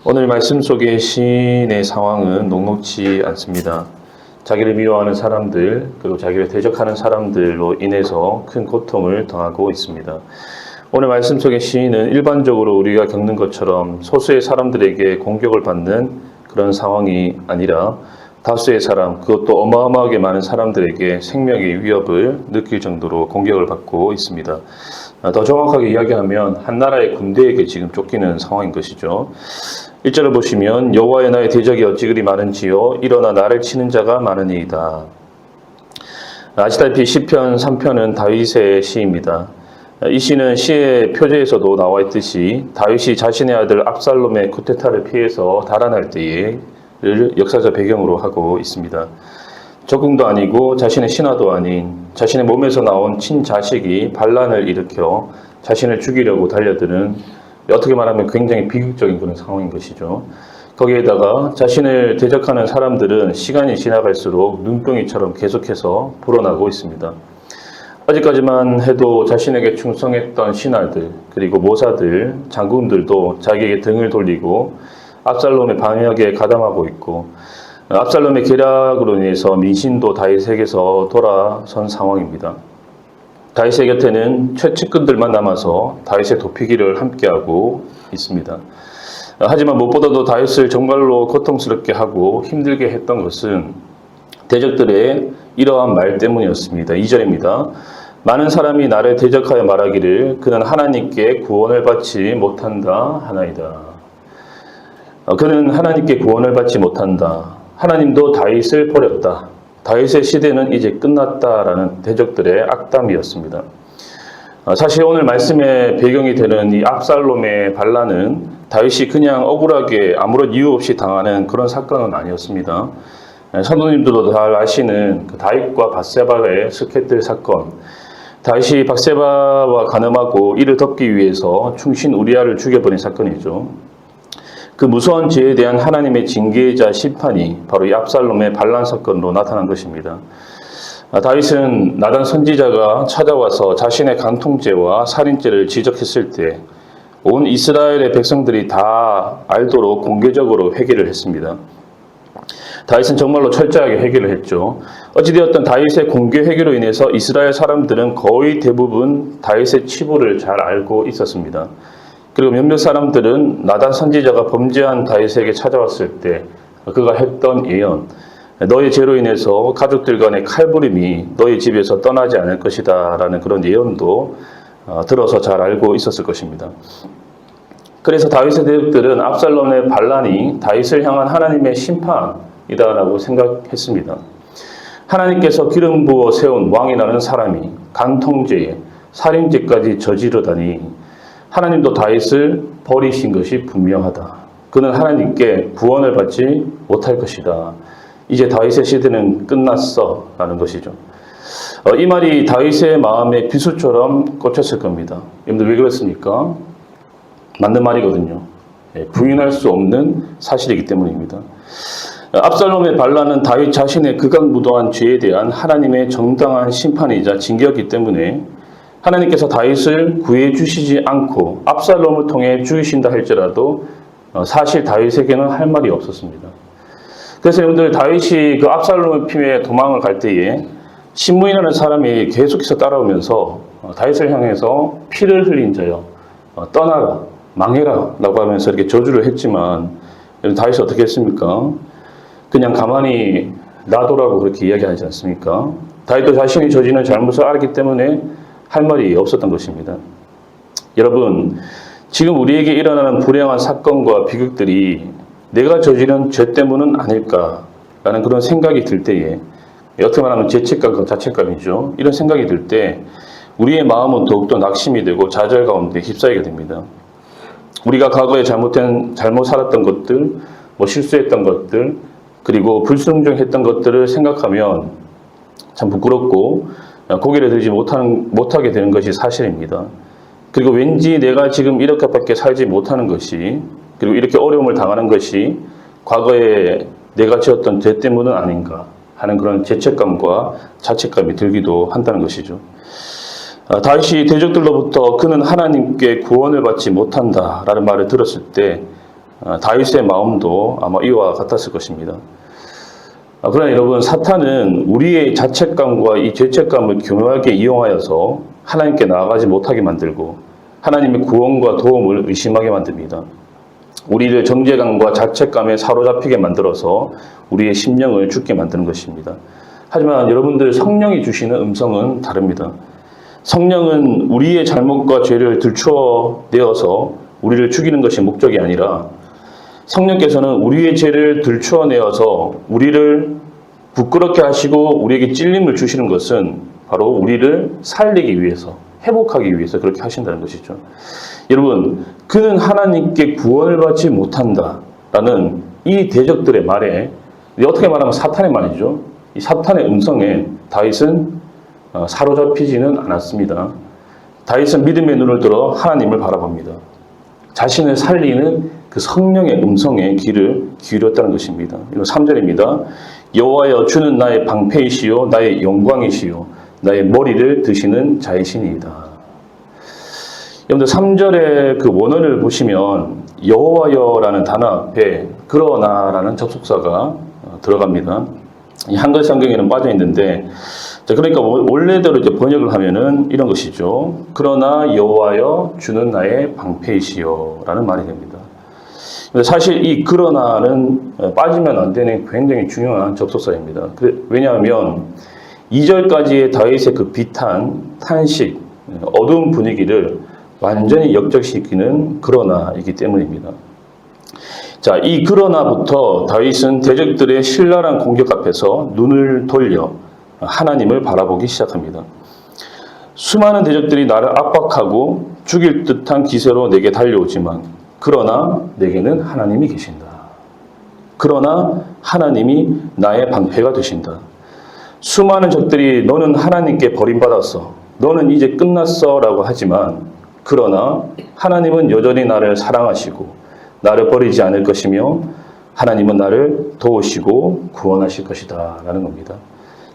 오늘 말씀 속의 시인의 상황은 녹록지 않습니다. 자기를 미워하는 사람들, 그리고 자기를 대적하는 사람들로 인해서 큰 고통을 당하고 있습니다. 오늘 말씀 속의 시인은 일반적으로 우리가 겪는 것처럼 소수의 사람들에게 공격을 받는 그런 상황이 아니라 다수의 사람, 그것도 어마어마하게 많은 사람들에게 생명의 위협을 느낄 정도로 공격을 받고 있습니다. 더 정확하게 이야기하면 한 나라의 군대에게 지금 쫓기는 상황인 것이죠. 1절을 보시면 여호와의 나의 대적이 어찌 그리 많은지요 일어나 나를 치는 자가 많으니이다. 아시다시피 시편 3편은 다윗의 시입니다. 이 시는 시의 표제에서도 나와 있듯이 다윗이 자신의 아들 압살롬의 쿠데타를 피해서 달아날 때의 역사적 배경으로 하고 있습니다. 적궁도 아니고 자신의 신하도 아닌 자신의 몸에서 나온 친자식이 반란을 일으켜 자신을 죽이려고 달려드는, 어떻게 말하면 굉장히 비극적인 그런 상황인 것이죠. 거기에다가 자신을 대적하는 사람들은 시간이 지나갈수록 눈덩이처럼 계속해서 불어나고 있습니다. 아직까지만 해도 자신에게 충성했던 신하들, 그리고 모사들, 장군들도 자기에게 등을 돌리고 압살롬의 반역에 가담하고 있고, 압살롬의 계략으로 인해서 민심도 다윗에게서 돌아선 상황입니다. 다윗의 곁에는 최측근들만 남아서 다윗의 도피기를 함께하고 있습니다. 하지만 무엇보다도 다윗을 정말로 고통스럽게 하고 힘들게 했던 것은 대적들의 이러한 말 때문이었습니다. 2절입니다. 많은 사람이 나를 대적하여 말하기를 그는 하나님께 구원을 받지 못한다 하나이다. 그는 하나님께 구원을 받지 못한다. 하나님도 다윗을 버렸다. 다윗의 시대는 이제 끝났다라는 대적들의 악담이었습니다. 사실 오늘 말씀의 배경이 되는 이 압살롬의 반란은 다윗이 그냥 억울하게 아무런 이유 없이 당하는 그런 사건은 아니었습니다. 성도님들도 잘 아시는 그 다윗과 밧세바의 스케틀 사건. 다윗이 밧세바와 간음하고 이를 덮기 위해서 충신 우리아를 죽여버린 사건이죠. 그 무서운 죄에 대한 하나님의 징계이자 심판이 바로 이 압살롬의 반란 사건으로 나타난 것입니다. 다윗은 나단 선지자가 찾아와서 자신의 간통죄와 살인죄를 지적했을 때 온 이스라엘의 백성들이 다 알도록 공개적으로 회개를 했습니다. 다윗은 정말로 철저하게 회개를 했죠. 어찌되었든 다윗의 공개 회개로 인해서 이스라엘 사람들은 거의 대부분 다윗의 치부를 잘 알고 있었습니다. 그리고 몇몇 사람들은 나단 선지자가 범죄한 다윗에게 찾아왔을 때 그가 했던 예언, 너의 죄로 인해서 가족들 간의 칼부림이 너의 집에서 떠나지 않을 것이다 라는 그런 예언도 들어서 잘 알고 있었을 것입니다. 그래서 다윗의 대적들은 압살롬의 반란이 다윗을 향한 하나님의 심판이다라고 생각했습니다. 하나님께서 기름 부어 세운 왕이라는 사람이 간통죄에 살인죄까지 저지르다니 하나님도 다윗을 버리신 것이 분명하다. 그는 하나님께 구원을 받지 못할 것이다. 이제 다윗의 시대는 끝났어 라는 것이죠. 이 말이 다윗의 마음에 비수처럼 꽂혔을 겁니다. 여러분들 왜 그랬습니까? 맞는 말이거든요. 부인할 수 없는 사실이기 때문입니다. 압살롬의 반란은 다윗 자신의 극악무도한 죄에 대한 하나님의 정당한 심판이자 징계였기 때문에 하나님께서 다윗을 구해 주시지 않고 압살롬을 통해 죽이신다 할지라도 사실 다윗에게는 할 말이 없었습니다. 그래서 여러분들 다윗이 그 압살롬을 피해 도망을 갈 때에 신무이라는 사람이 계속해서 따라오면서 다윗을 향해서 피를 흘린 자여 떠나라 망해라 라고 하면서 이렇게 저주를 했지만 다윗이 어떻게 했습니까? 그냥 가만히 놔두라고 그렇게 이야기하지 않습니까? 다윗도 자신이 저지른 잘못을 알았기 때문에 할 말이 없었던 것입니다. 여러분, 지금 우리에게 일어나는 불행한 사건과 비극들이 내가 저지른 죄 때문은 아닐까라는 그런 생각이 들 때에, 어떻게 말하면 죄책감과 자책감이죠. 이런 생각이 들 때 우리의 마음은 더욱더 낙심이 되고 좌절 가운데 휩싸이게 됩니다. 우리가 과거에 잘못 살았던 것들, 실수했던 것들, 그리고 불순종했던 것들을 생각하면 참 부끄럽고 고개를 들지 못하게 되는 것이 사실입니다. 그리고 왠지 내가 지금 이렇게밖에 살지 못하는 것이, 그리고 이렇게 어려움을 당하는 것이 과거에 내가 지었던 죄 때문은 아닌가 하는 그런 죄책감과 자책감이 들기도 한다는 것이죠. 다윗이 대적들로부터 그는 하나님께 구원을 받지 못한다라는 말을 들었을 때 다윗의 마음도 아마 이와 같았을 것입니다. 그러나 여러분, 사탄은 우리의 자책감과 이 죄책감을 교묘하게 이용하여서 하나님께 나아가지 못하게 만들고 하나님의 구원과 도움을 의심하게 만듭니다. 우리를 정죄감과 자책감에 사로잡히게 만들어서 우리의 심령을 죽게 만드는 것입니다. 하지만 여러분들, 성령이 주시는 음성은 다릅니다. 성령은 우리의 잘못과 죄를 들추어내어서 우리를 죽이는 것이 목적이 아니라 성령께서는 우리의 죄를 들추어내어서 우리를 부끄럽게 하시고 우리에게 찔림을 주시는 것은 바로 우리를 살리기 위해서, 회복하기 위해서 그렇게 하신다는 것이죠. 여러분, 그는 하나님께 구원을 받지 못한다라는 이 대적들의 말에, 어떻게 말하면 사탄의 말이죠. 이 사탄의 음성에 다윗은 사로잡히지는 않았습니다. 다윗은 믿음의 눈을 들어 하나님을 바라봅니다. 자신을 살리는 그 성령의 음성에 귀를 기울였다는 것입니다. 이거 3절입니다. 여호와여, 주는 나의 방패이시요 나의 영광이시요 나의 머리를 드시는 자이시니이다. 여러분들, 3절의 그 원어를 보시면 여호와여라는 단어 앞에 그러나라는 접속사가 들어갑니다. 이 한글 성경에는 빠져 있는데, 그러니까 원래대로 이제 번역을 하면은 이런 것이죠. 그러나 여호와여, 주는 나의 방패이시요라는 말이 됩니다. 사실 이 그러나는 빠지면 안 되는 굉장히 중요한 접속사입니다. 왜냐하면 2절까지의 다윗의 그 비탄, 탄식, 어두운 분위기를 완전히 역적시키는 그러나이기 때문입니다. 자, 이 그러나부터 다윗은 대적들의 신랄한 공격 앞에서 눈을 돌려 하나님을 바라보기 시작합니다. 수많은 대적들이 나를 압박하고 죽일 듯한 기세로 내게 달려오지만 그러나 내게는 하나님이 계신다. 그러나 하나님이 나의 방패가 되신다. 수많은 적들이 너는 하나님께 버림받았어, 너는 이제 끝났어 라고 하지만 그러나 하나님은 여전히 나를 사랑하시고 나를 버리지 않을 것이며 하나님은 나를 도우시고 구원하실 것이다 라는 겁니다.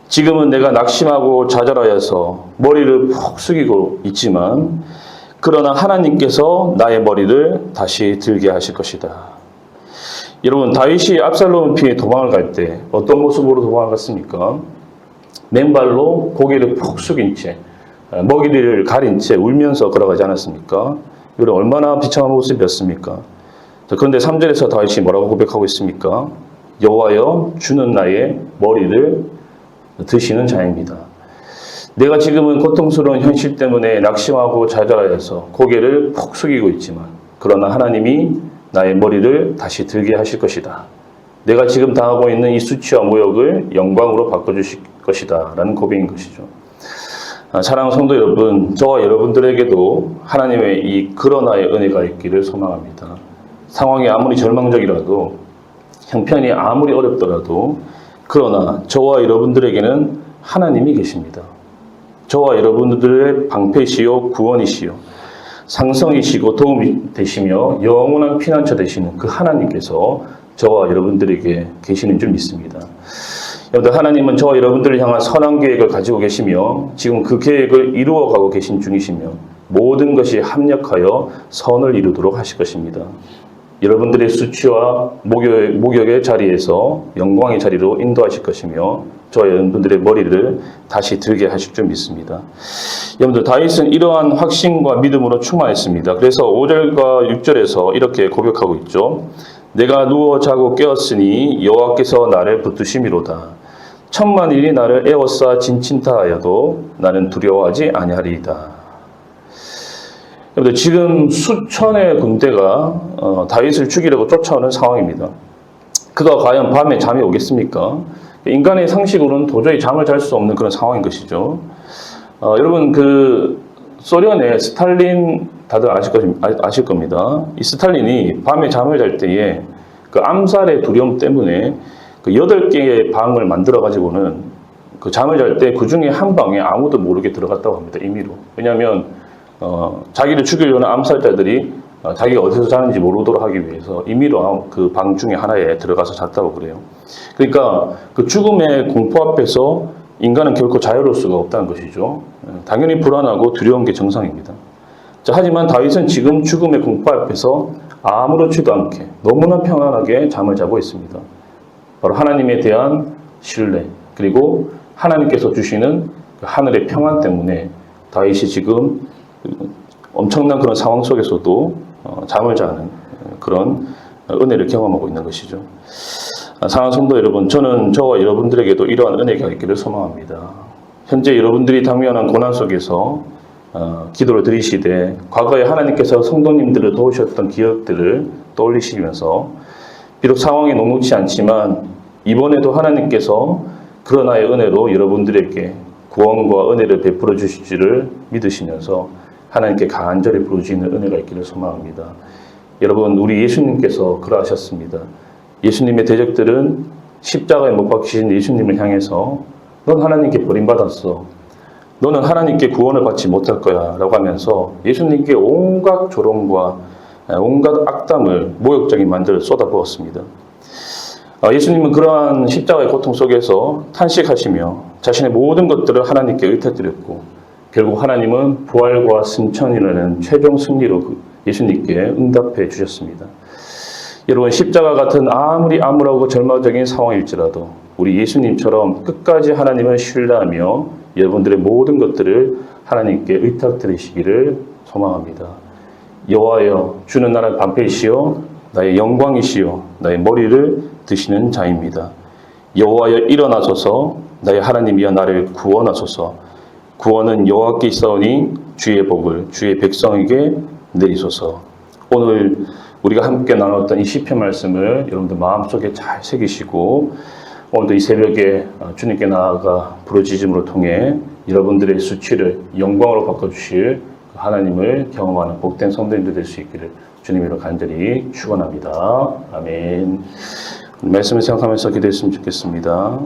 지금은 내가 낙심하고 좌절하여서 머리를 푹 숙이고 있지만 그러나 하나님께서 나의 머리를 다시 들게 하실 것이다. 여러분, 다윗이 압살롬 피해 도망을 갈 때 어떤 모습으로 도망을 갔습니까? 맨발로 고개를 푹 숙인 채, 먹이를 가린 채 울면서 걸어가지 않았습니까? 이거 얼마나 비참한 모습이었습니까? 그런데 3절에서 다윗이 뭐라고 고백하고 있습니까? 여호와여, 주는 나의 머리를 드시는 자입니다. 내가 지금은 고통스러운 현실 때문에 낙심하고 좌절하여서 고개를 푹 숙이고 있지만 그러나 하나님이 나의 머리를 다시 들게 하실 것이다. 내가 지금 당하고 있는 이 수치와 모욕을 영광으로 바꿔주실 것이다 라는 고백인 것이죠. 사랑하는 성도 여러분, 저와 여러분들에게도 하나님의 이 그러나의 은혜가 있기를 소망합니다. 상황이 아무리 절망적이라도, 형편이 아무리 어렵더라도 그러나 저와 여러분들에게는 하나님이 계십니다. 저와 여러분들의 방패시요 구원이시요 상성이시고 도움이 되시며 영원한 피난처 되시는 그 하나님께서 저와 여러분들에게 계시는 줄 믿습니다. 여러분들, 하나님은 저와 여러분들을 향한 선한 계획을 가지고 계시며 지금 그 계획을 이루어가고 계신 중이시며 모든 것이 합력하여 선을 이루도록 하실 것입니다. 여러분들의 수치와 목욕의 자리에서 영광의 자리로 인도하실 것이며 저와 여러분들의 머리를 다시 들게 하실 줄 믿습니다. 여러분들, 다윗은 이러한 확신과 믿음으로 충만했습니다. 그래서 5절과 6절에서 이렇게 고백하고 있죠. 내가 누워 자고 깨었으니 여호와께서 나를 붙드심이로다. 천만일이 나를 에워싸 진친타하여도 나는 두려워하지 아니하리이다. 여러분들, 지금 수천의 군대가 다윗을 죽이려고 쫓아오는 상황입니다. 그가 과연 밤에 잠이 오겠습니까? 인간의 상식으로는 도저히 잠을 잘 수 없는 그런 상황인 것이죠. 여러분, 그 소련의 스탈린 다들 아실 겁니다. 이 스탈린이 밤에 잠을 잘 때에 그 암살의 두려움 때문에 그 8개의 방을 만들어 가지고는 그 잠을 잘 때 그 중에 한 방에 아무도 모르게 들어갔다고 합니다. 임의로. 왜냐하면 자기를 죽이려는 암살자들이 자기가 어디서 자는지 모르도록 하기 위해서 임의로 그 방 중에 하나에 들어가서 잤다고 그래요. 그러니까 그 죽음의 공포 앞에서 인간은 결코 자유로울 수가 없다는 것이죠. 당연히 불안하고 두려운 게 정상입니다. 자, 하지만 다윗은 지금 죽음의 공포 앞에서 아무렇지도 않게 너무나 평안하게 잠을 자고 있습니다. 바로 하나님에 대한 신뢰, 그리고 하나님께서 주시는 그 하늘의 평안 때문에 다윗이 지금 엄청난 그런 상황 속에서도 잠을 자는 그런 은혜를 경험하고 있는 것이죠. 사랑하는 성도 여러분, 저는 저와 여러분들에게도 이러한 은혜가 있기를 소망합니다. 현재 여러분들이 당면한 고난 속에서 기도를 드리시되 과거에 하나님께서 성도님들을 도우셨던 기억들을 떠올리시면서 비록 상황이 녹록지 않지만 이번에도 하나님께서 그러나의 은혜로 여러분들에게 구원과 은혜를 베풀어 주실지를 믿으시면서 하나님께 간절히 부르짖는 은혜가 있기를 소망합니다. 여러분, 우리 예수님께서 그러하셨습니다. 예수님의 대적들은 십자가에 못 박히신 예수님을 향해서 넌 하나님께 버림받았어. 너는 하나님께 구원을 받지 못할 거야 라고 하면서 예수님께 온갖 조롱과 온갖 악담을 모욕적인 말들을 쏟아부었습니다. 예수님은 그러한 십자가의 고통 속에서 탄식하시며 자신의 모든 것들을 하나님께 의탁드렸고 결국 하나님은 부활과 승천이라는 최종 승리로 예수님께 응답해 주셨습니다. 여러분, 십자가 같은 아무리 암울하고 절망적인 상황일지라도 우리 예수님처럼 끝까지 하나님을 신뢰하며 여러분들의 모든 것들을 하나님께 의탁드리시기를 소망합니다. 여호와여, 주는 나를 방패이시오 나의 영광이시오 나의 머리를 드시는 자입니다. 여호와여, 일어나소서. 나의 하나님이여 나를 구원하소서. 구원은 여호와께 있사오니 주의 복을 주의 백성에게 내리소서. 오늘 우리가 함께 나눴던 이 시편 말씀을 여러분들 마음속에 잘 새기시고 오늘도 이 새벽에 주님께 나아가 부르짖음으로 통해 여러분들의 수치를 영광으로 바꿔주실 하나님을 경험하는 복된 성도님들 될 수 있기를 주님으로 간절히 축원합니다. 아멘. 말씀을 생각하면서 기도했으면 좋겠습니다.